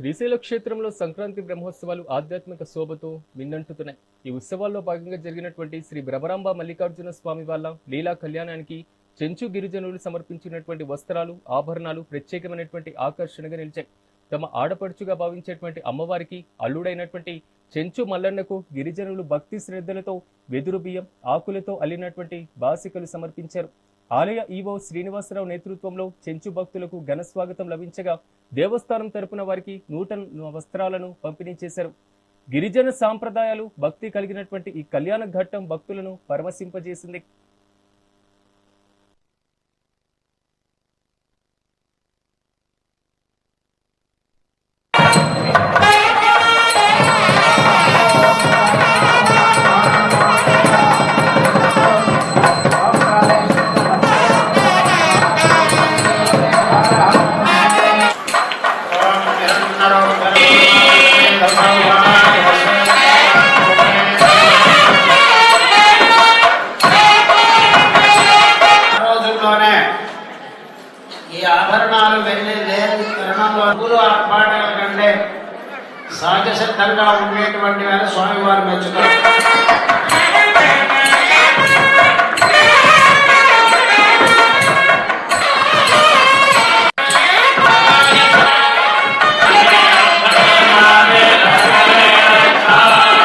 శ్రీశైల క్షేత్రంలో సంక్రాంతి బ్రహ్మోత్సవాలు ఆధ్యాత్మిక శోభతో మిన్నంటుతున్నాయి. ఈ ఉత్సవాల్లో భాగంగా జరిగినటువంటి శ్రీ భ్రమరాంబ మల్లికార్జున స్వామి వాళ్ళ లీలా కళ్యాణానికి చెంచు గిరిజనులు సమర్పించినటువంటి వస్త్రాలు, ఆభరణాలు ప్రత్యేకమైనటువంటి ఆకర్షణగా నిలిచాయి. తమ ఆడపడుచుగా భావించేటువంటి అమ్మవారికి అల్లుడైనటువంటి చెంచు మల్లన్నకు గిరిజనులు భక్తి శ్రద్ధలతో వెదురు బియ్యం, ఆకులతో అల్లినటువంటి బాసికలు సమర్పించారు. ఆలయ ఈవో శ్రీనివాసరావు నేతృత్వంలో చెంచు భక్తులకు ఘన స్వాగతం లభించగా దేవస్థానం తరపున వారికి నూతన వస్త్రాలను పంపిణీ చేశారు. గిరిజన సాంప్రదాయాలు, భక్తి కలిగినటువంటి ఈ కళ్యాణ ఘట్టం భక్తులను పరవశింపజేసింది. ఈ ఆభరణాలు వెళ్ళి లేని తరుణంలో పూలు ఆర్భాటాల కంటే సహజ సిద్ధంగా ఉండేటువంటి వారు స్వామివారు మెచ్చుతారు.